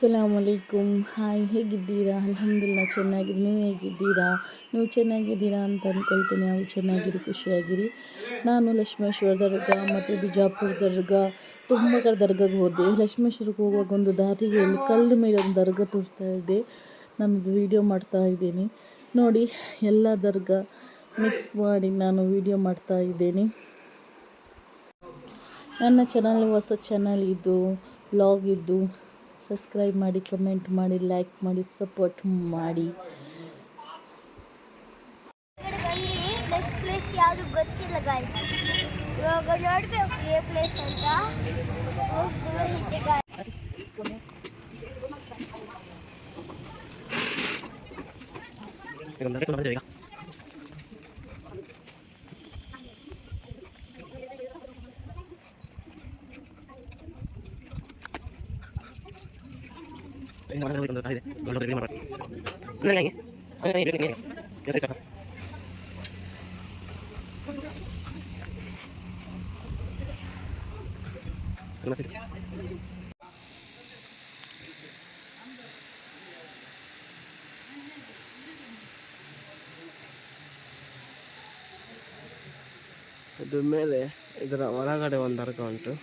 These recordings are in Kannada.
ಅಸ್ಸಲಾಮುಅಲೈಕುಮ್. ಹಾಯ್, ಹೇಗಿದ್ದೀರಾ? ಅಲ್ಹಮ್ದುಲಿಲ್ಲಾಹ್ ಚೆನ್ನಾಗಿರಿ. ನೀವು ಹೇಗಿದ್ದೀರಾ? ನೀವು ಚೆನ್ನಾಗಿದ್ದೀರಾ ಅಂತ ಅಂದ್ಕೊಳ್ತೀನಿ. ನಾವು ಚೆನ್ನಾಗಿರಿ, ಖುಷಿಯಾಗಿರಿ. ನಾನು ಲಕ್ಷ್ಮೇಶ್ವರ ದರ್ಗಾ ಮತ್ತು ಬಿಜಾಪುರ ದರ್ಗಾ ತುಂಬ ಕಡೆ ದರ್ಗಾಗೆ ಹೋದೆ. ಲಕ್ಷ್ಮೇಶ್ವರಕ್ಕೆ ಹೋಗುವಾಗ ಒಂದು ದಾರಿಯಲ್ಲಿ ಕಲ್ಲು ಮೇಲೆ ಒಂದು ದರ್ಗಾ ತೋರಿಸ್ತಾ ಇದೆ. ನಾನದು ವೀಡಿಯೋ ಮಾಡ್ತಾ ಇದ್ದೀನಿ ನೋಡಿ. ಎಲ್ಲ ದರ್ಗಾ ಮಿಕ್ಸ್ ಮಾಡಿ ನಾನು ವೀಡಿಯೋ ಮಾಡ್ತಾ ಇದ್ದೇನೆ. ನನ್ನ ಚಾನಲ್ ಹೊಸ ಚಾನಲ್ ಇದು, ವ್ಲಾಗ್ ಇದು. ಸಬ್ಸ್ಕ್ರೈಬ್ ಮಾಡಿ, ಕಮೆಂಟ್ ಮಾಡಿ, ಲೈಕ್ ಮಾಡಿ, ಸಪೋರ್ಟ್ ಮಾಡಿ. ನೆಕ್ಸ್ಟ್ ಪ್ಲೇಸ್ ಯಾವುದು ಗೊತ್ತಿಲ್ಲ ಗಾಯ್ಸ್. ಇವಾಗ ನೋಡಬೇಕು ಏ ಪ್ಲೇಸ್ ಅಂತ. ಇದು ಮೇಲೆ ಇದರ ಒಳಗಡೆ ಒಂದು ದರ್ಗಾ ಉಂಟು.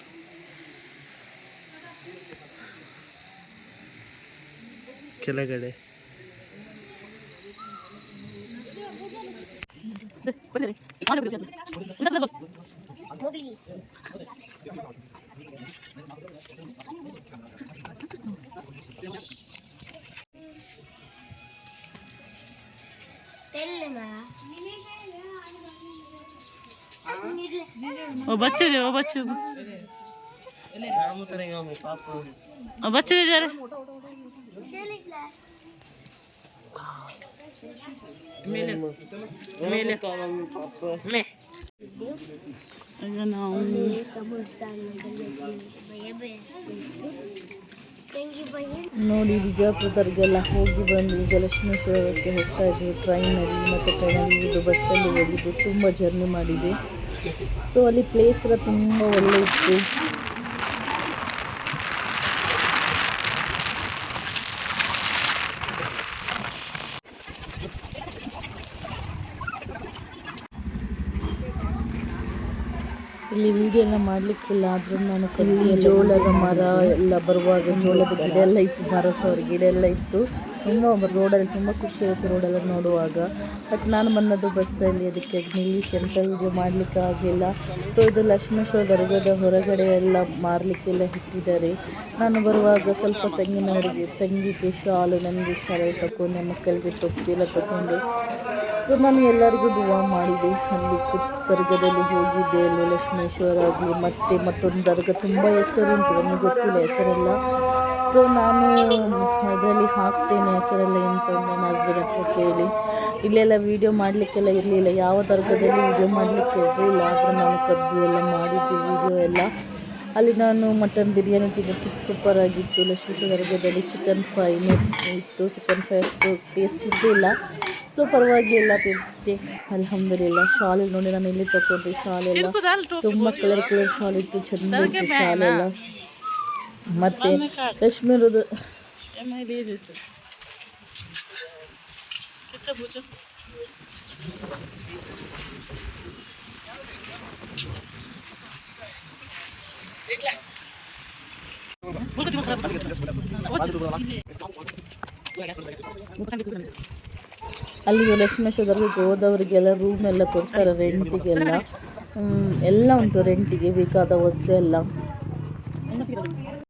ಕೆಳಗಡೆ ओ बच्चे दे, ओ बच्चे दे जा रहे ಈಗ ನಾವು ನೋಡಿ ಬಿಜಾಪುರ ದರ್ಗೆಲ್ಲ ಹೋಗಿ ಬಂದು ಈಗ ಲಕ್ಷ್ಮೇಶ್ವರಕ್ಕೆ ಹೋಗ್ತಾ ಇದ್ವಿ ಟ್ರೈನಲ್ಲಿ. ಮತ್ತು ಟ್ರೈನಲ್ಲಿ ಇದು ಬಸ್ಸಲ್ಲಿ ಹೋಗಿದ್ದು, ತುಂಬ ಜರ್ನಿ ಮಾಡಿದೆ. ಸೊ ಅಲ್ಲಿ ಪ್ಲೇಸ್ ಎಲ್ಲ ತುಂಬ ಒಳ್ಳೆ ಇತ್ತು. ಇಲ್ಲಿ ವೀಡಿಯೋ ಎಲ್ಲ ಮಾಡಲಿಕ್ಕಿಲ್ಲ, ಆದರೂ ನಾನು ಕಲ್ಲಿ ಜೋಳದ ಮರ ಎಲ್ಲ ಬರುವಾಗ ಜೋಳದ ಗಿಡ ಎಲ್ಲ ಇತ್ತು, ಮರಸವರ ಗಿಡ ಎಲ್ಲ ಇತ್ತು. ತುಂಬ ರೋಡಲ್ಲಿ ತುಂಬ ಖುಷಿ ಆಯಿತು ರೋಡೆಲ್ಲ ನೋಡುವಾಗ. ಬಟ್ ನಾನು ಬಂದದ್ದು ಬಸ್ಸಲ್ಲಿ, ಅದಕ್ಕೆ ನಿಲ್ಲಿಸಿ ಎಂಥ ವೀಡಿಯೋ ಮಾಡಲಿಕ್ಕೆ ಆಗಲಿಲ್ಲ. ಸೊ ಇದು ಲಕ್ಷ್ಮೇಶ್ವರ ದರ್ಗಾದ ಹೊರಗಡೆ ಎಲ್ಲ ಮಾರಲಿಕ್ಕೆಲ್ಲ ಇಟ್ಟಿದ್ದಾರೆ. ನಾನು ಬರುವಾಗ ಸ್ವಲ್ಪ ತಂಗಿಗೆ ಶಾಲು, ನನಗೆ ಶಾಲೆ ತಗೊಂಡು, ನನ್ನ ಮಕ್ಕಳಿಗೆ ತೊಪ್ಪಿ ಎಲ್ಲ ತಗೊಂಡು. ಸೊ ನಾನು ಎಲ್ಲರಿಗೂ ದುವಾ ಮಾಡಿದೆ. ಅಲ್ಲಿ ದರ್ಗಾದಲ್ಲಿ ಹೋಗಿದ್ದೆ, ಅಲ್ಲಿ ಲಕ್ಷ್ಮೇಶ್ವರ ಆಗಲಿ ಮತ್ತೊಂದು ದರ್ಗಾ ತುಂಬ ಹೆಸರುಂಟು, ನನಗೆ ಗೊತ್ತಿಲ್ಲ ಹೆಸರೆಲ್ಲ. ಸೊ ನಾನು ಅದರಲ್ಲಿ ಹಾಕ್ತೇನೆ ಹೆಸರೆಲ್ಲ ಎಂತಂದು ನನ್ನ ಹಸ್ಬೆಂಡ್ ಹತ್ರ ಕೇಳಿ. ಇಲ್ಲೆಲ್ಲ ವೀಡಿಯೋ ಮಾಡಲಿಕ್ಕೆಲ್ಲ ಇರಲಿಲ್ಲ, ಯಾವ ದರ್ಗಾದಲ್ಲಿ ವೀಡಿಯೋ ಮಾಡಲಿಕ್ಕೆ ಇರಲಿಲ್ಲ. ಆದರೆ ನಾನು ಕದ್ದು ಎಲ್ಲ ಮಾಡಿದ್ದೆ ವೀಡಿಯೋ ಎಲ್ಲ. ಅಲ್ಲಿ ನಾನು ಮಟನ್ ಬಿರಿಯಾನಿ ತಿನ್ನೋಕ್ಕೆ ಸೂಪರಾಗಿತ್ತು. ಲಕ್ಷ್ಮೇಶ್ವರ ದರ್ಗಾದಲ್ಲಿ ಚಿಕನ್ ಫ್ರೈನೂ ಇತ್ತು. ಚಿಕನ್ ಫ್ರೈ ಅಷ್ಟು ಟೇಸ್ಟ್ ಇರಲಿಲ್ಲ. ಸೊ ಪರವಾಗಿಲ್ಲ ತಿಂತೆ, ಅಲ್ಹಮ್ದುಲಿಲ್ಲ. ಶಾಲೆ ನೋಡಿ ನಾನು ಇಲ್ಲಿ ತಗೊಂಡೆ. ಶಾಲೆಲ್ಲ ತುಂಬ ಕಲರ್ ಶಾಲ್ ಇತ್ತು, ಚೆಂದ ಇತ್ತು ಶಾಲೆಲ್ಲ. ಮತ್ತು ಕಾಶ್ಮೀರದ ಅಲ್ಲಿ ಲಕ್ಷ್ಮೇಶ್ವರ ದರ್ಗಾಕ್ಕೆ ಹೋದವರಿಗೆಲ್ಲ ರೂಮ್ ಎಲ್ಲ ಕೊಡ್ತಾರೆ ರೆಂಟಿಗೆಲ್ಲ. ಎಲ್ಲ ಉಂಟು ರೆಂಟಿಗೆ ಬೇಕಾದ ವಸ್ತು ಎಲ್ಲ.